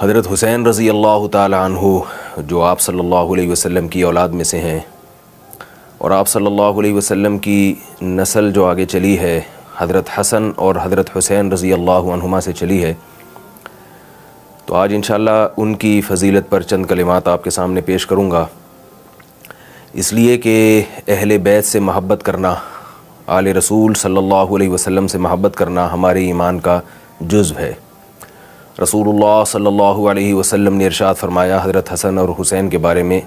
حضرت حسین رضی اللہ تعالی عنہ جو آپ صلی اللہ علیہ وسلم کی اولاد میں سے ہیں اور آپ صلی اللہ علیہ وسلم کی نسل جو آگے چلی ہے حضرت حسن اور حضرت حسین رضی اللہ عنہما سے چلی ہے، تو آج انشاءاللہ ان کی فضیلت پر چند کلمات آپ کے سامنے پیش کروں گا، اس لیے کہ اہل بیت سے محبت کرنا، آل رسول صلی اللہ علیہ وسلم سے محبت کرنا ہمارے ایمان کا جزو ہے۔ رسول اللہ صلی اللہ علیہ وسلم نے ارشاد فرمایا حضرت حسن اور حسین کے بارے میں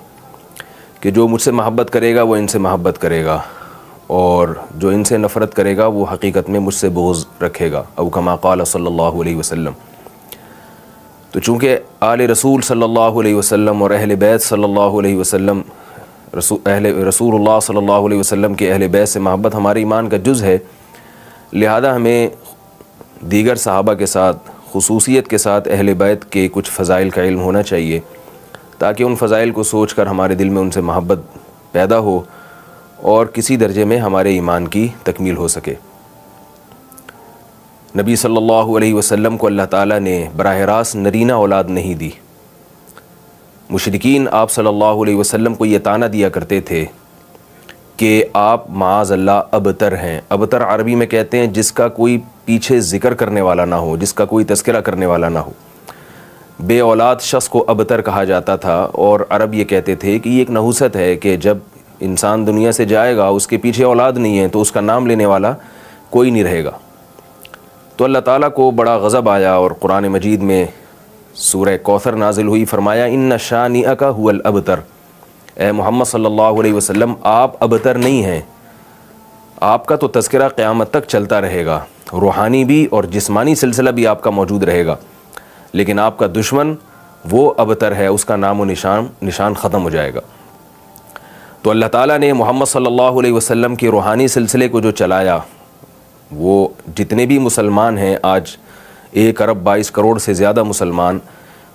کہ جو مجھ سے محبت کرے گا وہ ان سے محبت کرے گا، اور جو ان سے نفرت کرے گا وہ حقیقت میں مجھ سے بغض رکھے گا، او کما قال صلی اللہ علیہ وسلم۔ تو چونکہ آل رسول صلی اللہ علیہ وسلم اور اہل بیت صلی اللہ علیہ وسلم رسول اللہ صلی اللہ علیہ وسلم کے اہل بیت سے محبت ہمارے ایمان کا جز ہے، لہذا ہمیں دیگر صحابہ کے ساتھ خصوصیت کے ساتھ اہل بیت کے کچھ فضائل کا علم ہونا چاہیے، تاکہ ان فضائل کو سوچ کر ہمارے دل میں ان سے محبت پیدا ہو اور کسی درجے میں ہمارے ایمان کی تکمیل ہو سکے۔ نبی صلی اللہ علیہ وسلم کو اللہ تعالیٰ نے براہ راست نرینہ اولاد نہیں دی۔ مشرکین آپ صلی اللہ علیہ وسلم کو یہ طعنہ دیا کرتے تھے کہ آپ معاذ اللہ ابتر ہیں۔ ابتر عربی میں کہتے ہیں جس کا کوئی پیچھے ذکر کرنے والا نہ ہو، جس کا کوئی تذکرہ کرنے والا نہ ہو۔ بے اولاد شخص کو ابتر کہا جاتا تھا، اور عرب یہ کہتے تھے کہ یہ ایک نحوست ہے کہ جب انسان دنیا سے جائے گا اس کے پیچھے اولاد نہیں ہے تو اس کا نام لینے والا کوئی نہیں رہے گا۔ تو اللہ تعالیٰ کو بڑا غضب آیا اور قرآن مجید میں سورہ کوثر نازل ہوئی، فرمایا ان شانئک ھو الابتر، اے محمد صلی اللہ علیہ وسلم آپ ابتر نہیں ہیں، آپ کا تو تذکرہ قیامت تک چلتا رہے گا، روحانی بھی اور جسمانی سلسلہ بھی آپ کا موجود رہے گا، لیکن آپ کا دشمن وہ ابتر ہے، اس کا نام و نشان ختم ہو جائے گا۔ تو اللہ تعالیٰ نے محمد صلی اللہ علیہ وسلم کے روحانی سلسلے کو جو چلایا، وہ جتنے بھی مسلمان ہیں آج 1 ارب 22 کروڑ سے زیادہ مسلمان،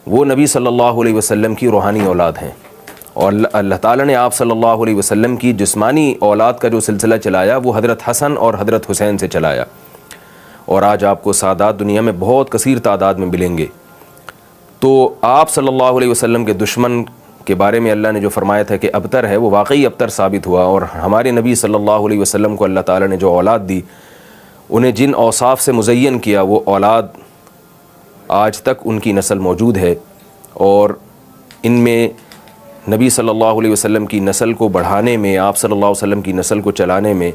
وہ نبی صلی اللہ علیہ وسلم کی روحانی اولاد ہیں، اور اللہ تعالیٰ نے آپ صلی اللہ علیہ وسلم کی جسمانی اولاد کا جو سلسلہ چلایا وہ حضرت حسن اور حضرت حسین سے چلایا، اور آج آپ کو سادات دنیا میں بہت کثیر تعداد میں ملیں گے۔ تو آپ صلی اللہ علیہ وسلم کے دشمن کے بارے میں اللہ نے جو فرمایا تھا کہ ابتر ہے، وہ واقعی ابتر ثابت ہوا، اور ہمارے نبی صلی اللہ علیہ وسلم کو اللہ تعالیٰ نے جو اولاد دی، انہیں جن اوصاف سے مزین کیا، وہ اولاد آج تک ان کی نسل موجود ہے، اور ان میں نبی صلی اللہ علیہ وسلم کی نسل کو بڑھانے میں، آپ صلی اللہ علیہ وسلم کی نسل کو چلانے میں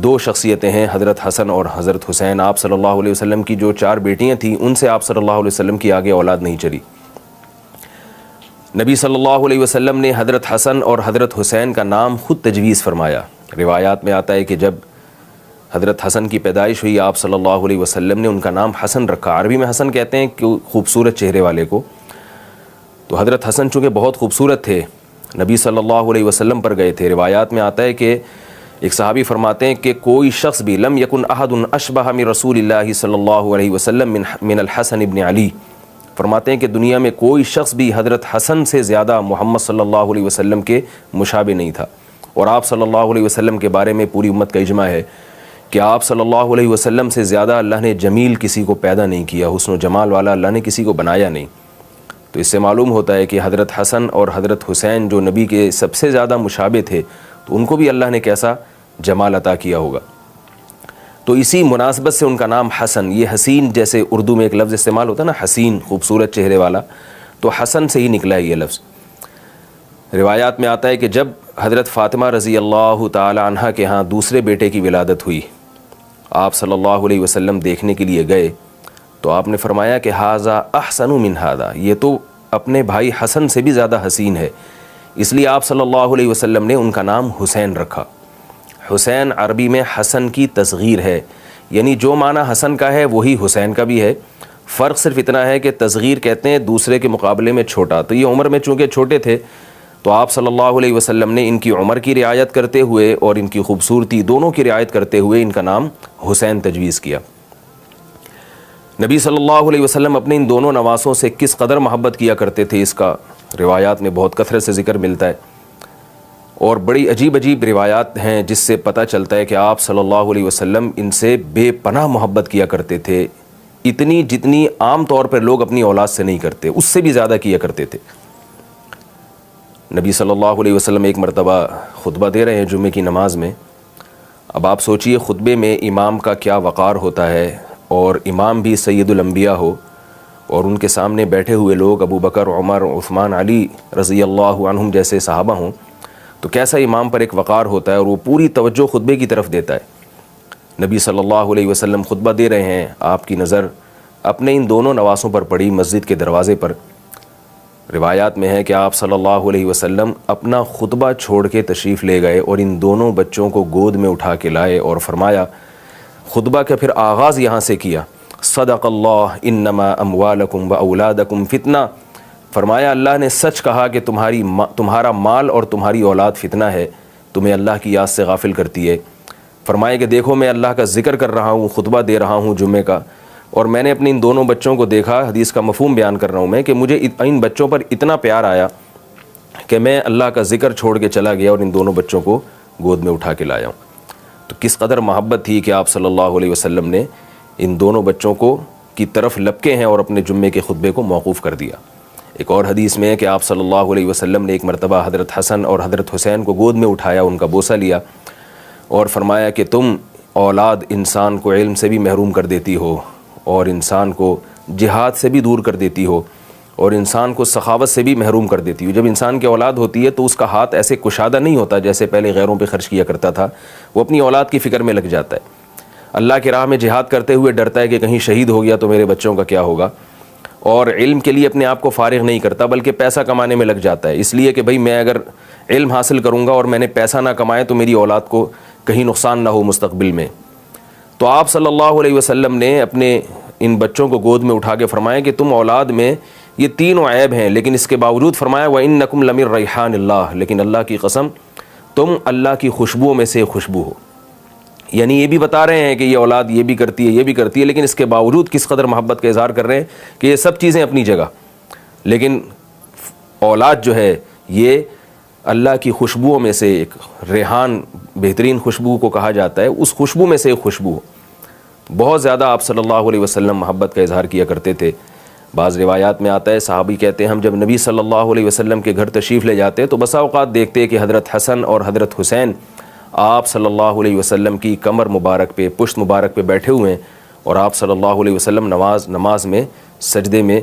2 شخصیتیں ہیں، حضرت حسن اور حضرت حسین۔ آپ صلی اللہ علیہ وسلم کی جو 4 بیٹیاں تھیں ان سے آپ صلی اللہ علیہ وسلم کی آگے اولاد نہیں چلی۔ نبی صلی اللہ علیہ وسلم نے حضرت حسن اور حضرت حسین کا نام خود تجویز فرمایا۔ روایات میں آتا ہے کہ جب حضرت حسن کی پیدائش ہوئی، آپ صلی اللہ علیہ وسلم نے ان کا نام حسن رکھا۔ عربی میں حسن کہتے ہیں کہ خوبصورت چہرے والے کو، تو حضرت حسن چونکہ بہت خوبصورت تھے، نبی صلی اللہ علیہ وسلم پر گئے تھے۔ روایات میں آتا ہے کہ ایک صحابی فرماتے ہیں کہ کوئی شخص بھی لم یکن احد اشبہ من رسول اللہ صلی اللہ علیہ وسلم من الحسن ابن علی، فرماتے ہیں کہ دنیا میں کوئی شخص بھی حضرت حسن سے زیادہ محمد صلی اللہ علیہ وسلم کے مشابہ نہیں تھا۔ اور آپ صلی اللہ علیہ وسلم کے بارے میں پوری امت کا اجماع ہے کہ آپ صلی اللہ علیہ وسلم سے زیادہ اللہ نے جمیل کسی کو پیدا نہیں کیا، حسن و جمال والا اللہ نے کسی کو بنایا نہیں۔ تو اس سے معلوم ہوتا ہے کہ حضرت حسن اور حضرت حسین جو نبی کے سب سے زیادہ مشابہ تھے، تو ان کو بھی اللہ نے کیسا جمال عطا کیا ہوگا۔ تو اسی مناسبت سے ان کا نام حسن، یہ حسین جیسے اردو میں ایک لفظ استعمال ہوتا ہے نا، حسین، خوبصورت چہرے والا، تو حسن سے ہی نکلا ہے یہ لفظ۔ روایات میں آتا ہے کہ جب حضرت فاطمہ رضی اللہ تعالی عنہا کے ہاں دوسرے بیٹے کی ولادت ہوئی، آپ صلی اللہ علیہ وسلم دیکھنے کے لیے گئے، تو آپ نے فرمایا کہ ھذا احسن من ھذا، یہ تو اپنے بھائی حسن سے بھی زیادہ حسین ہے، اس لیے آپ صلی اللہ علیہ وسلم نے ان کا نام حسین رکھا۔ حسین عربی میں حسن کی تصغیر ہے، یعنی جو معنی حسن کا ہے وہی حسین کا بھی ہے، فرق صرف اتنا ہے کہ تصغیر کہتے ہیں دوسرے کے مقابلے میں چھوٹا، تو یہ عمر میں چونکہ چھوٹے تھے تو آپ صلی اللہ علیہ وسلم نے ان کی عمر کی رعایت کرتے ہوئے اور ان کی خوبصورتی دونوں کی رعایت کرتے ہوئے ان کا نام حسین تجویز کیا۔ نبی صلی اللہ علیہ وسلم اپنے ان دونوں نواسوں سے کس قدر محبت کیا کرتے تھے، اس کا روایات میں بہت کثرت سے ذکر ملتا ہے، اور بڑی عجیب عجیب روایات ہیں جس سے پتہ چلتا ہے کہ آپ صلی اللہ علیہ وسلم ان سے بے پناہ محبت کیا کرتے تھے، اتنی جتنی عام طور پر لوگ اپنی اولاد سے نہیں کرتے، اس سے بھی زیادہ کیا کرتے تھے۔ نبی صلی اللہ علیہ وسلم ایک مرتبہ خطبہ دے رہے ہیں جمعے کی نماز میں۔ اب آپ سوچئے خطبے میں امام کا کیا وقار ہوتا ہے، اور امام بھی سید الانبیاء ہو اور ان کے سامنے بیٹھے ہوئے لوگ ابو بکر، عمر، عثمان، علی رضی اللہ عنہم جیسے صحابہ ہوں، تو کیسا امام پر ایک وقار ہوتا ہے، اور وہ پوری توجہ خطبے کی طرف دیتا ہے۔ نبی صلی اللہ علیہ وسلم خطبہ دے رہے ہیں، آپ کی نظر اپنے ان دونوں نواسوں پر پڑی مسجد کے دروازے پر۔ روایات میں ہے کہ آپ صلی اللہ علیہ وسلم اپنا خطبہ چھوڑ کے تشریف لے گئے اور ان دونوں بچوں کو گود میں اٹھا کے لائے اور فرمایا، خطبہ کا پھر آغاز یہاں سے کیا، صدق اللہ انما اموالکم و اولادکم فتنہ، فرمایا اللہ نے سچ کہا کہ تمہارا مال اور تمہاری اولاد فتنہ ہے، تمہیں اللہ کی یاد سے غافل کرتی ہے۔ فرمایا کہ دیکھو میں اللہ کا ذکر کر رہا ہوں، خطبہ دے رہا ہوں جمعے کا، اور میں نے اپنے ان دونوں بچوں کو دیکھا، حدیث کا مفہوم بیان کر رہا ہوں میں، کہ مجھے ان بچوں پر اتنا پیار آیا کہ میں اللہ کا ذکر چھوڑ کے چلا گیا اور ان دونوں بچوں کو گود میں اٹھا کے لایا ہوں۔ تو کس قدر محبت تھی کہ آپ صلی اللہ علیہ وسلم نے ان دونوں بچوں کو کی طرف لپکے ہیں اور اپنے جمعے کے خطبے کو موقوف کر دیا۔ ایک اور حدیث میں ہے کہ آپ صلی اللہ علیہ وسلم نے ایک مرتبہ حضرت حسن اور حضرت حسین کو گود میں اٹھایا، ان کا بوسہ لیا اور فرمایا کہ تم اولاد انسان کو علم سے بھی محروم کر دیتی ہو، اور انسان کو جہاد سے بھی دور کر دیتی ہو، اور انسان کو سخاوت سے بھی محروم کر دیتی ہو۔ جب انسان کی اولاد ہوتی ہے تو اس کا ہاتھ ایسے کشادہ نہیں ہوتا جیسے پہلے غیروں پہ خرچ کیا کرتا تھا، وہ اپنی اولاد کی فکر میں لگ جاتا ہے، اللہ کی راہ میں جہاد کرتے ہوئے ڈرتا ہے کہ کہیں شہید ہو گیا تو میرے بچوں کا کیا ہوگا، اور علم کے لیے اپنے آپ کو فارغ نہیں کرتا بلکہ پیسہ کمانے میں لگ جاتا ہے، اس لیے کہ بھئی میں اگر علم حاصل کروں گا اور میں نے پیسہ نہ کمائے تو میری اولاد کو کہیں نقصان نہ ہو مستقبل میں۔ تو آپ صلی اللہ علیہ وسلم نے اپنے ان بچوں کو گود میں اٹھا کے فرمایا کہ تم اولاد میں یہ تینوں عیب ہیں، لیکن اس کے باوجود فرمایا وَإِنَّكُمْ لَمِن رَيْحَانِ اللَّهِ، لیکن اللہ کی قسم تم اللہ کی خوشبوؤں میں سے خوشبو ہو۔ یعنی یہ بھی بتا رہے ہیں کہ یہ اولاد یہ بھی کرتی ہے، یہ بھی کرتی ہے، لیکن اس کے باوجود کس قدر محبت کا اظہار کر رہے ہیں کہ یہ سب چیزیں اپنی جگہ، لیکن اولاد جو ہے یہ اللہ کی خوشبوؤں میں سے ایک، ریحان بہترین خوشبو کو کہا جاتا ہے، اس خوشبو میں سے ایک خوشبو۔ بہت زیادہ آپ صلی اللہ علیہ وسلم محبت کا اظہار کیا کرتے تھے۔ بعض روایات میں آتا ہے، صحابی کہتے ہیں ہم جب نبی صلی اللہ علیہ وسلم کے گھر تشریف لے جاتے تو بسا اوقات دیکھتے کہ حضرت حسن اور حضرت حسین آپ صلی اللہ علیہ وسلم کی کمر مبارک پہ، پشت مبارک پہ بیٹھے ہوئے ہیں، اور آپ صلی اللہ علیہ وسلم نماز میں سجدے میں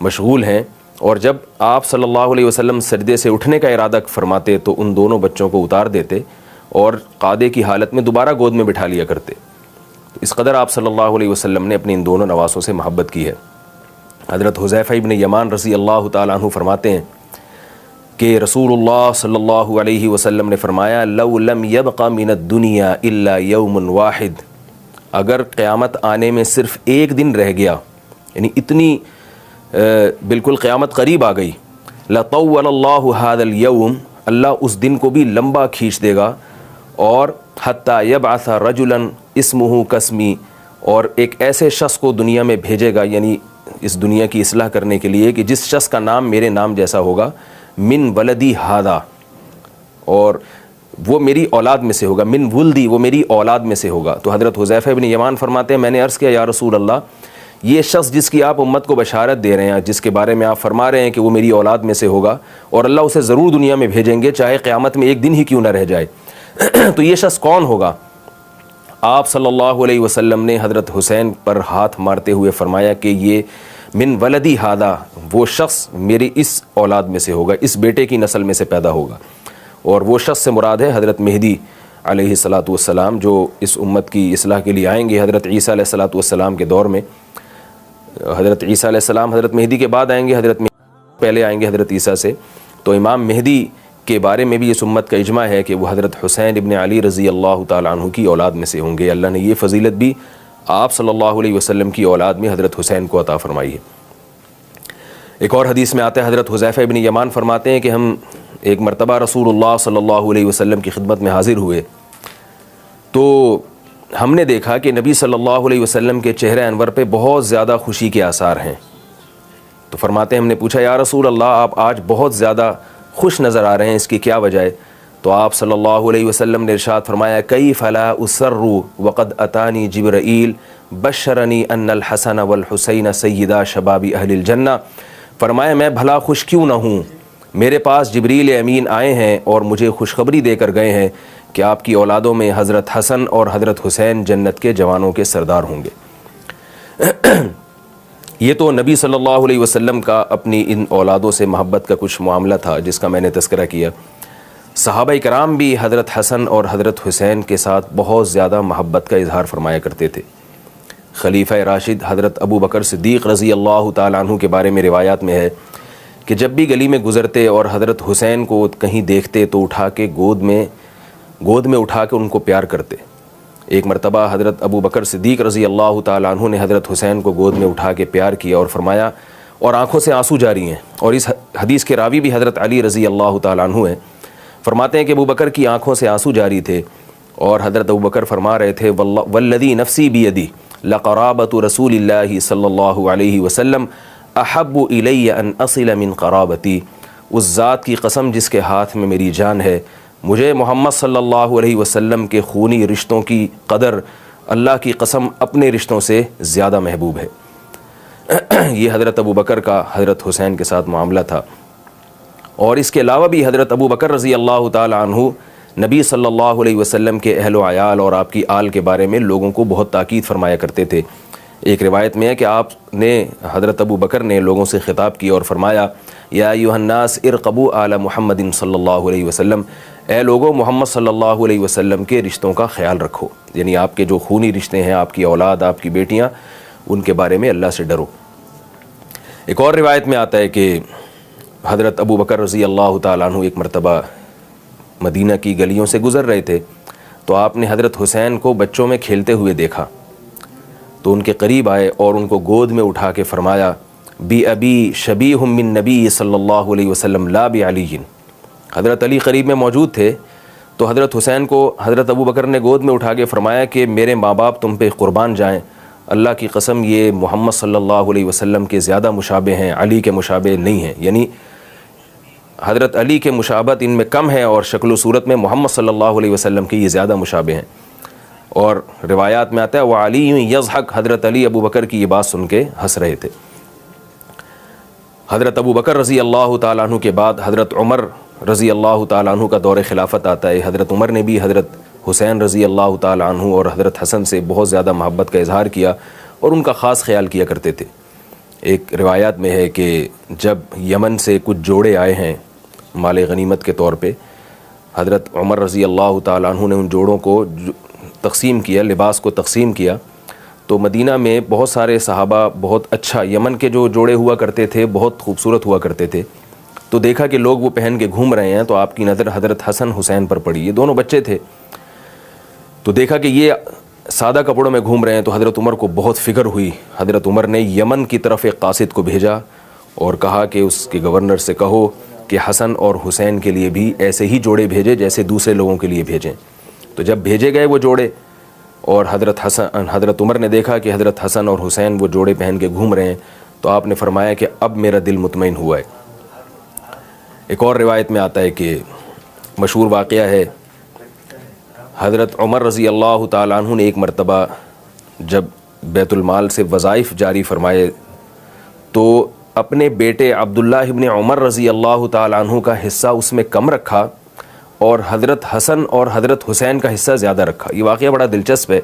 مشغول ہیں، اور جب آپ صلی اللہ علیہ وسلم سجدے سے اٹھنے کا ارادہ فرماتے تو ان دونوں بچوں کو اتار دیتے اور قادے کی حالت میں دوبارہ گود میں بٹھا لیا کرتے۔ اس قدر آپ صلی اللہ علیہ وسلم نے اپنے ان دونوں نواسوں سے محبت کی ہے۔ حضرت حذیفہ ابن یمان رضی اللہ تعالیٰ عنہ فرماتے ہیں کہ رسول اللہ صلی اللہ علیہ وسلم نے فرمایا لو لم یبق من الدنیا الا یوم واحد، اگر قیامت آنے میں صرف ایک دن رہ گیا، یعنی اتنی بالکل قیامت قریب آ گئی، لطول اللہ هذا اليوم، اللہ اس دن کو بھی لمبا کھینچ دے گا، اور حتی یبعث رجلا اسمہ کاسمی، اور ایک ایسے شخص کو دنیا میں بھیجے گا، یعنی اس دنیا کی اصلاح کرنے کے لیے، کہ جس شخص کا نام میرے نام جیسا ہوگا، من ولدی ہادا، اور وہ میری اولاد میں سے ہوگا، من ولدی وہ میری اولاد میں سے ہوگا۔ تو حضرت حذیفہ ابن یمان فرماتے ہیں میں نے عرض کیا یا رسول اللہ، یہ شخص جس کی آپ امت کو بشارت دے رہے ہیں، جس کے بارے میں آپ فرما رہے ہیں کہ وہ میری اولاد میں سے ہوگا اور اللہ اسے ضرور دنیا میں بھیجیں گے چاہے قیامت میں ایک دن ہی کیوں نہ رہ جائے، تو یہ شخص کون ہوگا؟ آپ صلی اللہ علیہ وسلم نے حضرت حسین پر ہاتھ مارتے ہوئے فرمایا کہ یہ من ولدی ہادا، وہ شخص میری اس اولاد میں سے ہوگا، اس بیٹے کی نسل میں سے پیدا ہوگا، اور وہ شخص سے مراد ہے حضرت مہدی علیہ الصلاۃ والسلام، جو اس امت کی اصلاح کے لیے آئیں گے۔ حضرت عیسیٰ علیہ الصلاۃ والسلام کے دور میں حضرت عیسیٰ علیہ السلام حضرت مہدی کے بعد آئیں گے، حضرت مہدی پہلے آئیں گے حضرت عیسیٰ سے، تو امام مہدی کے بارے میں بھی اس امت کا اجماع ہے کہ وہ حضرت حسین ابن علی رضی اللہ تعالیٰ عنہ کی اولاد میں سے ہوں گے۔ اللہ نے یہ فضیلت بھی آپ صلی اللہ علیہ وسلم کی اولاد میں حضرت حسین کو عطا فرمائی ہے۔ ایک اور حدیث میں آتا ہے حضرت حذیفہ ابن یمان فرماتے ہیں کہ ہم ایک مرتبہ رسول اللہ صلی اللہ علیہ وسلم کی خدمت میں حاضر ہوئے تو ہم نے دیکھا کہ نبی صلی اللہ علیہ وسلم کے چہرے انور پہ بہت زیادہ خوشی کے آثار ہیں۔ تو فرماتے ہیں ہم نے پوچھا یا رسول اللہ آپ آج بہت زیادہ خوش نظر آ رہے ہیں، اس کی کیا وجہ ہے؟ تو آپ صلی اللہ علیہ وسلم نے ارشاد فرمایا کیف لا اسر وقد اتانی جبرائیل بشرنی ان الحسن والحسین سیدا شباب اہل الجنہ، فرمایا میں بھلا خوش کیوں نہ ہوں، میرے پاس جبریل امین آئے ہیں اور مجھے خوشخبری دے کر گئے ہیں کہ آپ کی اولادوں میں حضرت حسن اور حضرت حسین جنت کے جوانوں کے سردار ہوں گے۔ یہ تو نبی صلی اللہ علیہ وسلم کا اپنی ان اولادوں سے محبت کا کچھ معاملہ تھا جس کا میں نے تذکرہ کیا۔ صحابہ کرام بھی حضرت حسن اور حضرت حسین کے ساتھ بہت زیادہ محبت کا اظہار فرمایا کرتے تھے۔ خلیفہ راشد حضرت ابو بکر صدیق رضی اللہ تعالیٰ عنہ کے بارے میں روایات میں ہے کہ جب بھی گلی میں گزرتے اور حضرت حسین کو کہیں دیکھتے تو اٹھا کے گود میں اٹھا کے ان کو پیار کرتے۔ ایک مرتبہ حضرت ابو بکر صدیق رضی اللہ تعالیٰ عنہ نے حضرت حسین کو گود میں اٹھا کے پیار کیا اور فرمایا، اور آنکھوں سے آنسو جاری ہیں، اور اس حدیث کے راوی بھی حضرت علی رضی اللہ تعالیٰ عنہ ہیں، فرماتے ہیں کہ ابو بکر کی آنکھوں سے آنسو جاری تھے اور حضرت ابو بکر فرما رہے تھے والذی نفسی بیدی لقرابۃ رسول اللہ صلی اللہ علیہ وسلم احب الی ان اصل من قرابتی، اس ذات کی قسم جس کے ہاتھ میں میری جان ہے، مجھے محمد صلی اللہ علیہ وسلم کے خونی رشتوں کی قدر اللہ کی قسم اپنے رشتوں سے زیادہ محبوب ہے۔ یہ حضرت ابو بکر کا حضرت حسین کے ساتھ معاملہ تھا۔ اور اس کے علاوہ بھی حضرت ابو بکر رضی اللہ تعالیٰ عنہ نبی صلی اللہ علیہ وسلم کے اہل و عیال اور آپ کی آل کے بارے میں لوگوں کو بہت تاکید فرمایا کرتے تھے۔ ایک روایت میں ہے کہ آپ نے حضرت ابو بکر نے لوگوں سے خطاب کیا اور فرمایا یا ایھا الناس ارقبوا آل محمد صلی اللہ علیہ وسلم، اے لوگوں محمد صلی اللہ علیہ وسلم کے رشتوں کا خیال رکھو، یعنی آپ کے جو خونی رشتے ہیں، آپ کی اولاد، آپ کی بیٹیاں، ان کے بارے میں اللہ سے ڈرو۔ ایک اور روایت میں آتا ہے کہ حضرت ابو بکر رضی اللہ تعالیٰ عنہ ایک مرتبہ مدینہ کی گلیوں سے گزر رہے تھے تو آپ نے حضرت حسین کو بچوں میں کھیلتے ہوئے دیکھا تو ان کے قریب آئے اور ان کو گود میں اٹھا کے فرمایا بی ابی شبیہ من نبی صلی اللہ علیہ وسلم لا بعلی۔ حضرت علی قریب میں موجود تھے تو حضرت حسین کو حضرت ابو بکر نے گود میں اٹھا کے فرمایا کہ میرے ماں باپ تم پہ قربان جائیں، اللہ کی قسم یہ محمد صلی اللہ علیہ وسلم کے زیادہ مشابہ ہیں، علی کے مشابہ نہیں ہیں، یعنی حضرت علی کے مشابہت ان میں کم ہے اور شکل و صورت میں محمد صلی اللہ علیہ وسلم کے یہ زیادہ مشابہ ہیں۔ اور روایات میں آتا ہے وعلی یضحک، حضرت علی ابو بکر کی یہ بات سن کے ہنس رہے تھے۔ حضرت ابو بکر رضی اللہ تعالیٰ عنہ کے بعد حضرت عمر رضی اللہ تعالیٰ عنہ کا دور خلافت آتا ہے۔ حضرت عمر نے بھی حضرت حسین رضی اللہ تعالیٰ عنہ اور حضرت حسن سے بہت زیادہ محبت کا اظہار کیا اور ان کا خاص خیال کیا کرتے تھے۔ ایک روایات میں ہے کہ جب یمن سے کچھ جوڑے آئے ہیں مال غنیمت کے طور پہ، حضرت عمر رضی اللہ تعالیٰ عنہ نے ان جوڑوں کو تقسیم کیا، لباس کو تقسیم کیا، تو مدینہ میں بہت سارے صحابہ بہت اچھا، یمن کے جو جوڑے ہوا کرتے تھے بہت خوبصورت ہوا کرتے تھے، تو دیکھا کہ لوگ وہ پہن کے گھوم رہے ہیں تو آپ کی نظر حضرت حسن حسین پر پڑی، یہ دونوں بچے تھے، تو دیکھا کہ یہ سادہ کپڑوں میں گھوم رہے ہیں تو حضرت عمر کو بہت فکر ہوئی۔ حضرت عمر نے یمن کی طرف ایک قاصد کو بھیجا اور کہا کہ اس کے گورنر سے کہو کہ حسن اور حسین کے لیے بھی ایسے ہی جوڑے بھیجے جیسے دوسرے لوگوں کے لیے بھیجیں۔ تو جب بھیجے گئے وہ جوڑے اور حضرت عمر نے دیکھا کہ حضرت حسن اور حسین وہ جوڑے پہن کے گھوم رہے ہیں تو آپ نے فرمایا کہ اب میرا دل مطمئن ہوا ہے۔ ایک اور روایت میں آتا ہے کہ مشہور واقعہ ہے، حضرت عمر رضی اللہ تعالیٰ عنہ نے ایک مرتبہ جب بیت المال سے وظائف جاری فرمائے تو اپنے بیٹے عبداللہ ابن عمر رضی اللہ تعالیٰ عنہ کا حصہ اس میں کم رکھا اور حضرت حسن اور حضرت حسین کا حصہ زیادہ رکھا۔ یہ واقعہ بڑا دلچسپ ہے۔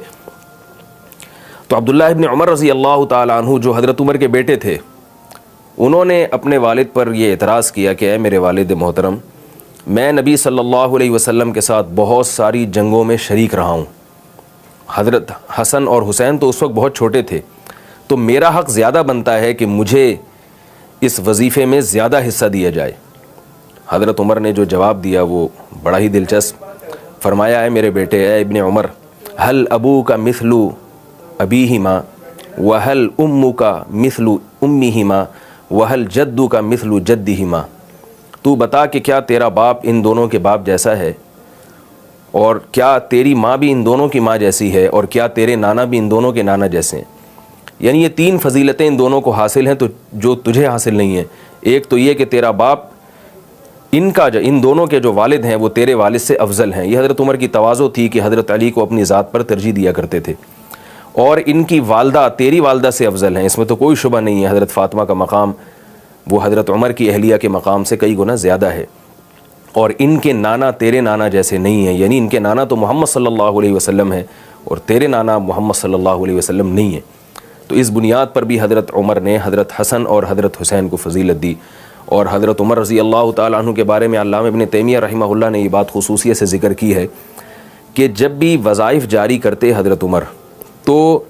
تو عبداللہ ابن عمر رضی اللہ تعالیٰ عنہ جو حضرت عمر کے بیٹے تھے، انہوں نے اپنے والد پر یہ اعتراض کیا کہ اے میرے والد محترم، میں نبی صلی اللہ علیہ وسلم کے ساتھ بہت ساری جنگوں میں شریک رہا ہوں، حضرت حسن اور حسین تو اس وقت بہت چھوٹے تھے، تو میرا حق زیادہ بنتا ہے کہ مجھے اس وظیفے میں زیادہ حصہ دیا جائے۔ حضرت عمر نے جو جواب دیا وہ بڑا ہی دلچسپ، فرمایا اے میرے بیٹے، اے ابن عمر، ہل ابو کا مثل ابیہما وہل امو کا مثل امیہما وہل جدو کا مثل جدہما، تو بتا کہ کیا تیرا باپ ان دونوں کے باپ جیسا ہے، اور کیا تیری ماں بھی ان دونوں کی ماں جیسی ہے، اور کیا تیرے نانا بھی ان دونوں کے نانا جیسے ہیں؟ یعنی یہ تین فضیلتیں ان دونوں کو حاصل ہیں تو جو تجھے حاصل نہیں ہیں۔ ایک تو یہ کہ تیرا باپ ان دونوں کے جو والد ہیں وہ تیرے والد سے افضل ہیں. یہ حضرت عمر کی تواضع تھی کہ حضرت علی کو اپنی ذات پر ترجیح دیا کرتے تھے. اور ان کی والدہ تیری والدہ سے افضل ہیں, اس میں تو کوئی شبہ نہیں ہے. حضرت فاطمہ کا مقام وہ حضرت عمر کی اہلیہ کے مقام سے کئی گنا زیادہ ہے. اور ان کے نانا تیرے نانا جیسے نہیں ہیں, یعنی ان کے نانا تو محمد صلی اللہ علیہ وسلم ہیں اور تیرے نانا محمد صلی اللہ علیہ وسلم نہیں ہیں. تو اس بنیاد پر بھی حضرت عمر نے حضرت حسن اور حضرت حسین کو فضیلت دی. اور حضرت عمر رضی اللہ تعالیٰ عنہ کے بارے میں علامہ ابن تیمیہ رحمہ اللہ نے یہ بات خصوصیت سے ذکر کی ہے کہ جب بھی وظائف جاری کرتے حضرت عمر, تو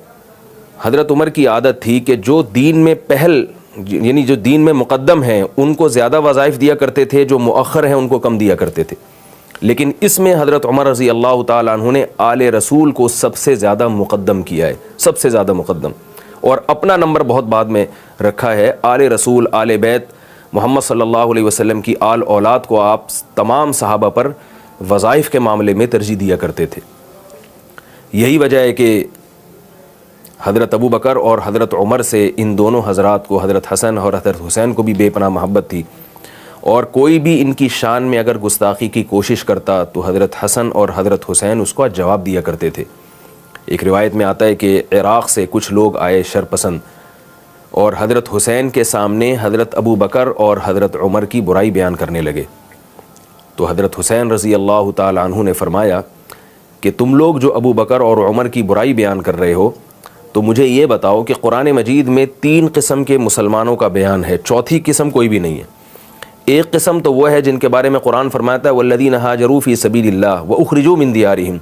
حضرت عمر کی عادت تھی کہ جو دین میں پہل یعنی جو دین میں مقدم ہیں ان کو زیادہ وظائف دیا کرتے تھے, جو مؤخر ہیں ان کو کم دیا کرتے تھے. لیکن اس میں حضرت عمر رضی اللہ تعالیٰ عنہ نے آل رسول کو سب سے زیادہ مقدم کیا ہے, سب سے زیادہ مقدم, اور اپنا نمبر بہت بعد میں رکھا ہے. آل رسول, آل بیت محمد صلی اللہ علیہ وسلم کی آل اولاد کو آپ تمام صحابہ پر وظائف کے معاملے میں ترجیح دیا کرتے تھے. یہی وجہ ہے کہ حضرت ابو بکر اور حضرت عمر سے ان دونوں حضرات کو, حضرت حسن اور حضرت حسین کو بھی بے پناہ محبت تھی. اور کوئی بھی ان کی شان میں اگر گستاخی کی کوشش کرتا تو حضرت حسن اور حضرت حسین اس کو جواب دیا کرتے تھے. ایک روایت میں آتا ہے کہ عراق سے کچھ لوگ آئے شرپسند, اور حضرت حسین کے سامنے حضرت ابو بکر اور حضرت عمر کی برائی بیان کرنے لگے. تو حضرت حسین رضی اللہ تعالی عنہ نے فرمایا کہ تم لوگ جو ابو بکر اور عمر کی برائی بیان کر رہے ہو, تو مجھے یہ بتاؤ کہ قرآن مجید میں 3 قسم کے مسلمانوں کا بیان ہے, چوتھی قسم کوئی بھی نہیں ہے. ایک قسم تو وہ ہے جن کے بارے میں قرآن فرماتا ہے والذین ہاجروا فی سبیل اللہ واخرجوا من دیارہم,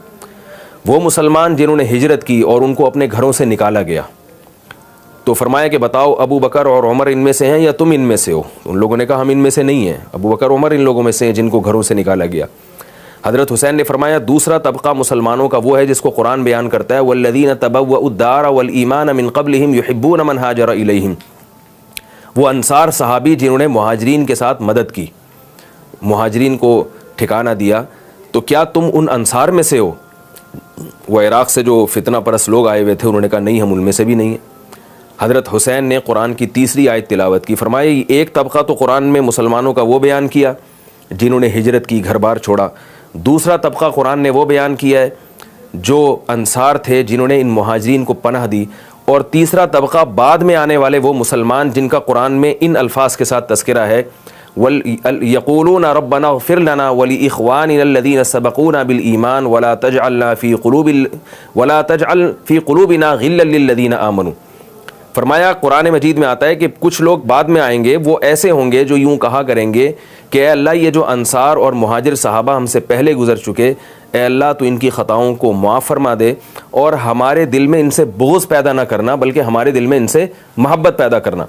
وہ مسلمان جنہوں نے ہجرت کی اور ان کو اپنے گھروں سے نکالا گیا. تو فرمایا کہ بتاؤ ابو بکر اور عمر ان میں سے ہیں یا تم ان میں سے ہو؟ ان لوگوں نے کہا ہم ان میں سے نہیں ہیں, ابو بکر عمر ان لوگوں میں سے ہیں جن کو گھروں سے نکالا گیا. حضرت حسین نے فرمایا دوسرا طبقہ مسلمانوں کا وہ ہے جس کو قرآن بیان کرتا ہے والذین تبوؤا الدار والایمان من قبلہم یحبون من ہاجر الیہم, وہ انصار صحابی جنہوں نے مہاجرین کے ساتھ مدد کی, مہاجرین کو ٹھکانہ دیا. تو کیا تم ان انصار میں سے ہو؟ وہ عراق سے جو فتنہ پرست لوگ آئے ہوئے تھے انہوں نے کہا نہیں, ہم ان میں سے بھی نہیں ہیں. حضرت حسین نے قرآن کی تیسری آیت تلاوت کی, فرمایا ایک طبقہ تو قرآن میں مسلمانوں کا وہ بیان کیا جنہوں نے ہجرت کی, گھر بار چھوڑا. دوسرا طبقہ قرآن نے وہ بیان کیا ہے جو انصار تھے جنہوں نے ان مہاجرین کو پناہ دی. اور تیسرا طبقہ بعد میں آنے والے وہ مسلمان جن کا قرآن میں ان الفاظ کے ساتھ تذکرہ ہے یقولون ربنا اغفر لنا ولاخواننا الذین سبقونا بالایمان ولا تجعل فی قلوبنا غلا للذین آمنوا. فرمایا قرآن مجید میں آتا ہے کہ کچھ لوگ بعد میں آئیں گے, وہ ایسے ہوں گے جو یوں کہا کریں گے کہ اے اللہ یہ جو انصار اور مہاجر صحابہ ہم سے پہلے گزر چکے, اے اللہ تو ان کی خطاؤں کو معاف فرما دے اور ہمارے دل میں ان سے بغض پیدا نہ کرنا بلکہ ہمارے دل میں ان سے محبت پیدا کرنا.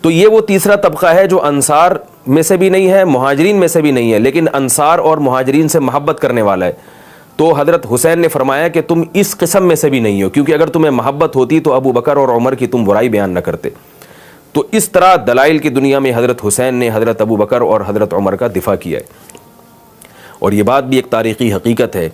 تو یہ وہ تیسرا طبقہ ہے جو انصار میں سے بھی نہیں ہے, مہاجرین میں سے بھی نہیں ہے, لیکن انصار اور مہاجرین سے محبت کرنے والا ہے. تو حضرت حسین نے فرمایا کہ تم اس قسم میں سے بھی نہیں ہو, کیونکہ اگر تمہیں محبت ہوتی تو ابو بکر اور عمر کی تم برائی بیان نہ کرتے. تو اس طرح دلائل کی دنیا میں حضرت حسین نے حضرت ابو بکر اور حضرت عمر کا دفاع کیا ہے. اور یہ بات بھی ایک تاریخی حقیقت ہے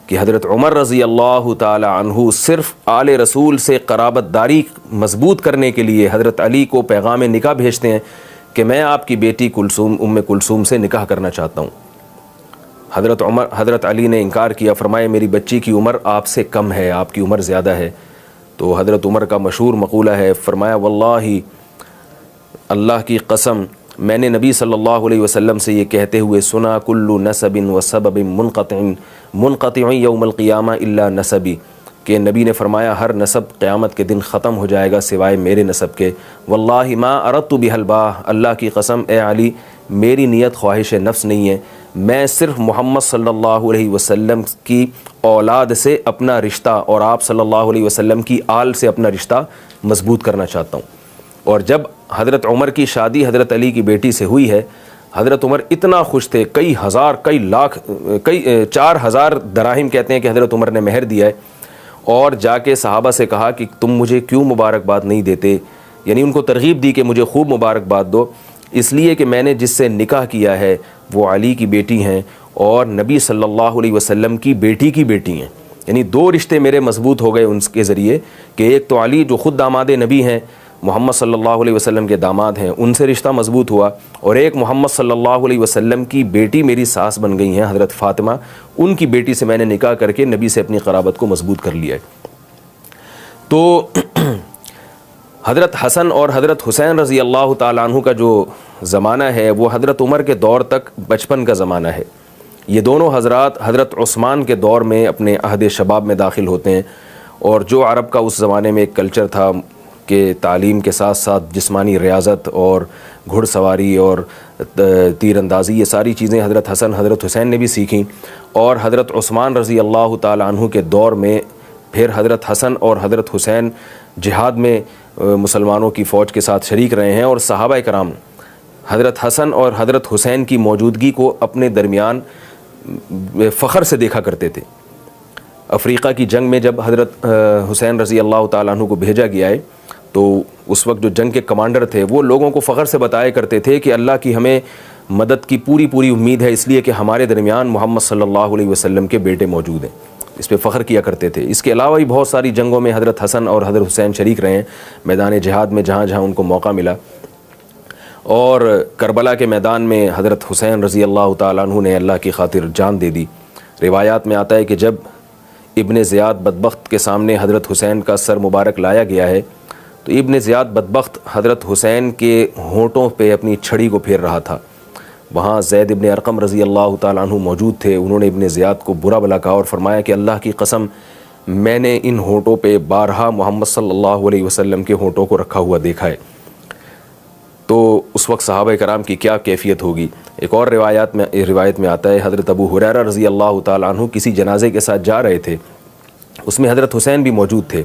کہ حضرت عمر رضی اللہ تعالی عنہ صرف آل رسول سے قرابت داری مضبوط کرنے کے لیے حضرت علی کو پیغام نکاح بھیجتے ہیں کہ میں آپ کی بیٹی کلثوم ام کلثوم سے نکاح کرنا چاہتا ہوں. حضرت علی نے انکار کیا, فرمایا میری بچی کی عمر آپ سے کم ہے, آپ کی عمر زیادہ ہے. تو حضرت عمر کا مشہور مقولہ ہے, فرمایا واللہ اللہ کی قسم میں نے نبی صلی اللہ علیہ وسلم سے یہ کہتے ہوئے سنا کل نسب و سبب منقطع یوم القیامہ الا نسبی, کہ نبی نے فرمایا ہر نسب قیامت کے دن ختم ہو جائے گا سوائے میرے نسب کے. واللہ ما اردت بہ الباہ, اللہ کی قسم اے علی میری نیت خواہش نفس نہیں ہے, میں صرف محمد صلی اللہ علیہ وسلم کی اولاد سے اپنا رشتہ اور آپ صلی اللہ علیہ وسلم کی آل سے اپنا رشتہ مضبوط کرنا چاہتا ہوں. اور جب حضرت عمر کی شادی حضرت علی کی بیٹی سے ہوئی ہے, حضرت عمر اتنا خوش تھے, کئی ہزار کئی لاکھ 4000 دراہم کہتے ہیں کہ حضرت عمر نے مہر دیا ہے, اور جا کے صحابہ سے کہا کہ تم مجھے کیوں مبارکباد نہیں دیتے, یعنی ان کو ترغیب دی کہ مجھے خوب مبارکباد دو, اس لیے کہ میں نے جس سے نکاح کیا ہے وہ علی کی بیٹی ہیں اور نبی صلی اللہ علیہ وسلم کی بیٹی ہیں. یعنی 2 رشتے میرے مضبوط ہو گئے ان کے ذریعے کہ ایک تو علی جو خود داماد نبی ہیں محمد صلی اللہ علیہ وسلم کے داماد ہیں ان سے رشتہ مضبوط ہوا، اور ایک محمد صلی اللہ علیہ وسلم کی بیٹی میری ساس بن گئی ہیں حضرت فاطمہ، ان کی بیٹی سے میں نے نکاح کر کے نبی سے اپنی قرابت کو مضبوط کر لیا ہے۔ تو حضرت حسن اور حضرت حسین رضی اللہ تعالیٰ عنہ کا جو زمانہ ہے وہ حضرت عمر کے دور تک بچپن کا زمانہ ہے۔ یہ دونوں حضرات حضرت عثمان کے دور میں اپنے عہد شباب میں داخل ہوتے ہیں، اور جو عرب کا اس زمانے میں ایک کلچر تھا کہ تعلیم کے ساتھ ساتھ جسمانی ریاضت اور گھڑ سواری اور تیر اندازی، یہ ساری چیزیں حضرت حسن حضرت حسین نے بھی سیکھیں، اور حضرت عثمان رضی اللہ تعالیٰ عنہ کے دور میں پھر حضرت حسن اور حضرت حسین جہاد میں مسلمانوں کی فوج کے ساتھ شریک رہے ہیں، اور صحابہ کرام حضرت حسن اور حضرت حسین کی موجودگی کو اپنے درمیان فخر سے دیکھا کرتے تھے۔ افریقہ کی جنگ میں جب حضرت حسین رضی اللہ تعالیٰ عنہ کو بھیجا گیا ہے تو اس وقت جو جنگ کے کمانڈر تھے وہ لوگوں کو فخر سے بتایا کرتے تھے کہ اللہ کی ہمیں مدد کی پوری امید ہے، اس لیے کہ ہمارے درمیان محمد صلی اللہ علیہ وسلم کے بیٹے موجود ہیں، اس پہ فخر کیا کرتے تھے۔ اس کے علاوہ بھی بہت ساری جنگوں میں حضرت حسن اور حضرت حسین شریک رہے ہیں، میدان جہاد میں جہاں جہاں ان کو موقع ملا، اور کربلا کے میدان میں حضرت حسین رضی اللہ تعالیٰ عنہ نے اللہ کی خاطر جان دے دی۔ روایات میں آتا ہے کہ جب ابن زیاد بدبخت کے سامنے حضرت حسین کا سر مبارک لایا گیا ہے تو ابن زیاد بدبخت حضرت حسین کے ہونٹوں پہ اپنی چھڑی کو پھیر رہا تھا۔ وہاں زید ابن ارقم رضی اللہ تعالیٰ عنہ موجود تھے، انہوں نے ابن زیاد کو برا بھلا کہا اور فرمایا کہ اللہ کی قسم میں نے ان ہونٹوں پہ بارہا محمد صلی اللہ علیہ وسلم کے ہونٹوں کو رکھا ہوا دیکھا ہے۔ تو اس وقت صحابہ کرام کی کیا کیفیت ہوگی۔ ایک اور روایت میں آتا ہے حضرت ابو ہریرہ رضی اللہ تعالیٰ عنہ کسی جنازے کے ساتھ جا رہے تھے، اس میں حضرت حسین بھی موجود تھے۔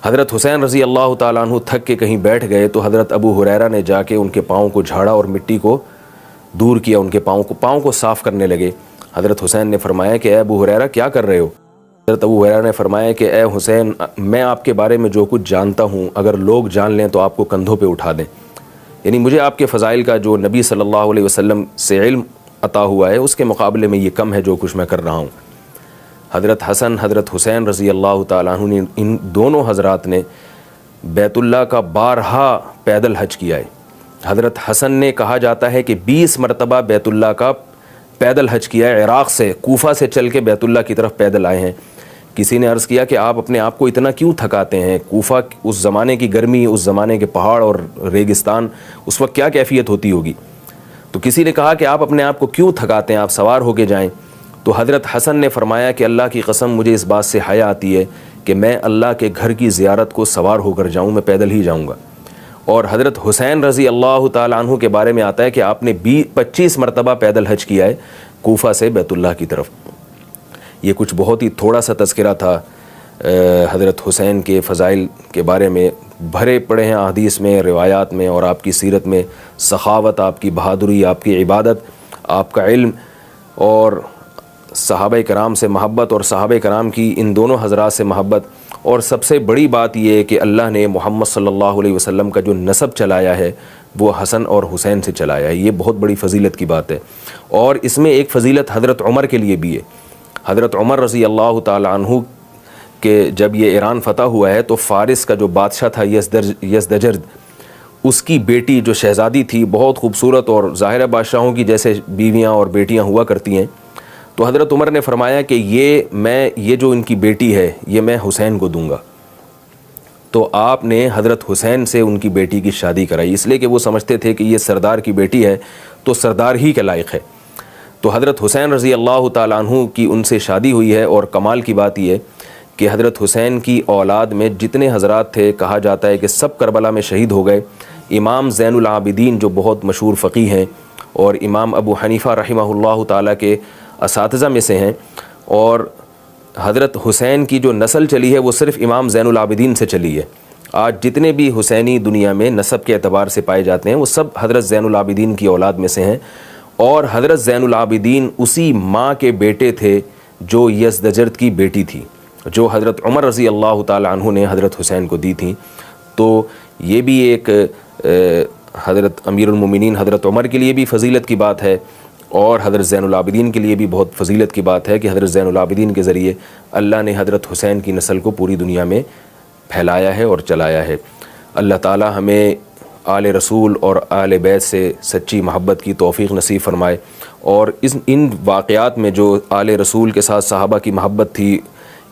حضرت حسین رضی اللہ تعالیٰ عنہ تھک کے کہیں بیٹھ گئے تو حضرت ابو ہریرہ نے جا کے ان کے پاؤں کو جھاڑا اور مٹی کو دور کیا، ان کے پاؤں کو صاف کرنے لگے۔ حضرت حسین نے فرمایا کہ اے ابو ہریرہ کیا کر رہے ہو؟ حضرت ابو ہریرہ نے فرمایا کہ اے حسین، میں آپ کے بارے میں جو کچھ جانتا ہوں اگر لوگ جان لیں تو آپ کو کندھوں پہ اٹھا دیں، یعنی مجھے آپ کے فضائل کا جو نبی صلی اللہ علیہ وسلم سے علم عطا ہوا ہے اس کے مقابلے میں یہ کم ہے جو کچھ میں کر رہا ہوں۔ حضرت حسن حضرت حسین رضی اللہ تعالیٰ عنہ نے ان دونوں حضرات نے بیت اللہ کا بارہا پیدل حج کیا ہے۔ حضرت حسن نے کہا جاتا ہے کہ 20 مرتبہ بیت اللہ کا پیدل حج کیا ہے، عراق سے کوفہ سے چل کے بیت اللہ کی طرف پیدل آئے ہیں۔ کسی نے عرض کیا کہ آپ اپنے آپ کو اتنا کیوں تھکاتے ہیں؟ کوفہ اس زمانے کی گرمی، اس زمانے کے پہاڑ اور ریگستان، اس وقت کیا کیفیت ہوتی ہوگی؟ تو کسی نے کہا کہ آپ اپنے آپ کو کیوں تھکاتے ہیں، آپ سوار ہو کے جائیں۔ تو حضرت حسن نے فرمایا کہ اللہ کی قسم مجھے اس بات سے حیا آتی ہے کہ میں اللہ کے گھر کی زیارت کو سوار ہو کر جاؤں، میں پیدل ہی جاؤں گا۔ اور حضرت حسین رضی اللہ تعالیٰ عنہ کے بارے میں آتا ہے کہ آپ نے 25 مرتبہ پیدل حج کیا ہے کوفہ سے بیت اللہ کی طرف۔ یہ کچھ بہت ہی تھوڑا سا تذکرہ تھا حضرت حسین کے فضائل کے بارے میں، بھرے پڑے ہیں احادیث میں، روایات میں، اور آپ کی سیرت میں سخاوت، آپ کی بہادری، آپ کی عبادت، آپ کا علم، اور صحابہ کرام سے محبت، اور صحابہ کرام کی ان دونوں حضرات سے محبت، اور سب سے بڑی بات یہ ہے کہ اللہ نے محمد صلی اللہ علیہ وسلم کا جو نسب چلایا ہے وہ حسن اور حسین سے چلایا ہے۔ یہ بہت بڑی فضیلت کی بات ہے، اور اس میں ایک فضیلت حضرت عمر کے لیے بھی ہے۔ حضرت عمر رضی اللہ تعالیٰ عنہ کہ جب یہ ایران فتح ہوا ہے تو فارس کا جو بادشاہ تھا یزدجرد، اس کی بیٹی جو شہزادی تھی بہت خوبصورت، اور ظاہر بادشاہوں کی جیسے بیویاں اور بیٹیاں ہوا کرتی ہیں، تو حضرت عمر نے فرمایا کہ یہ جو ان کی بیٹی ہے یہ میں حسین کو دوں گا۔ تو آپ نے حضرت حسین سے ان کی بیٹی کی شادی کرائی، اس لیے کہ وہ سمجھتے تھے کہ یہ سردار کی بیٹی ہے تو سردار ہی کے لائق ہے۔ تو حضرت حسین رضی اللہ تعالیٰ عنہ کی ان سے شادی ہوئی ہے، اور کمال کی بات یہ ہے کہ حضرت حسین کی اولاد میں جتنے حضرات تھے کہا جاتا ہے کہ سب کربلا میں شہید ہو گئے۔ امام زین العابدین جو بہت مشہور فقیہ ہیں اور امام ابو حنیفہ رحمہ اللہ تعالیٰ کے اساتذہ میں سے ہیں، اور حضرت حسین کی جو نسل چلی ہے وہ صرف امام زین العابدین سے چلی ہے۔ آج جتنے بھی حسینی دنیا میں نسب کے اعتبار سے پائے جاتے ہیں وہ سب حضرت زین العابدین کی اولاد میں سے ہیں، اور حضرت زین العابدین اسی ماں کے بیٹے تھے جو یزدجرد کی بیٹی تھی، جو حضرت عمر رضی اللہ تعالی عنہ نے حضرت حسین کو دی تھیں۔ تو یہ بھی ایک حضرت امیر المومنین حضرت عمر کے لیے بھی فضیلت کی بات ہے، اور حضرت زین العابدین کے لیے بھی بہت فضیلت کی بات ہے کہ حضرت زین العابدین کے ذریعے اللہ نے حضرت حسین کی نسل کو پوری دنیا میں پھیلایا ہے اور چلایا ہے۔ اللہ تعالی ہمیں آل رسول اور آل بیت سے سچی محبت کی توفیق نصیب فرمائے، اور ان واقعات میں جو آل رسول کے ساتھ صحابہ کی محبت تھی،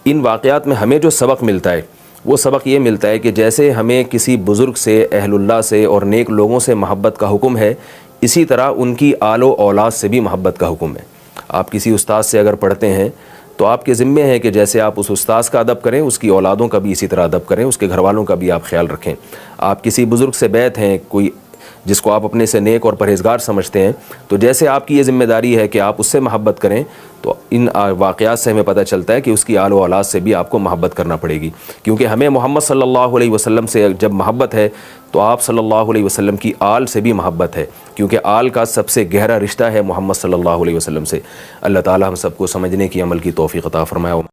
ان واقعات میں ہمیں جو سبق ملتا ہے وہ سبق یہ ملتا ہے کہ جیسے ہمیں کسی بزرگ سے، اہل اللہ سے اور نیک لوگوں سے محبت کا حکم ہے، اسی طرح ان کی آل و اولاد سے بھی محبت کا حکم ہے۔ آپ کسی استاد سے اگر پڑھتے ہیں تو آپ کے ذمے ہے کہ جیسے آپ اس استاذ کا ادب کریں، اس کی اولادوں کا بھی اسی طرح ادب کریں، اس کے گھر والوں کا بھی آپ خیال رکھیں۔ آپ کسی بزرگ سے بیعت ہیں، کوئی جس کو آپ اپنے سے نیک اور پرہیزگار سمجھتے ہیں، تو جیسے آپ کی یہ ذمہ داری ہے کہ آپ اس سے محبت کریں، تو ان واقعات سے ہمیں پتہ چلتا ہے کہ اس کی آل و اولاد سے بھی آپ کو محبت کرنا پڑے گی، کیونکہ ہمیں محمد صلی اللہ علیہ وسلم سے جب محبت ہے تو آپ صلی اللہ علیہ وسلم کی آل سے بھی محبت ہے، کیونکہ آل کا سب سے گہرا رشتہ ہے محمد صلی اللہ علیہ وسلم سے۔ اللہ تعالی ہم سب کو سمجھنے کی، عمل کی توفیق عطا فرمائے۔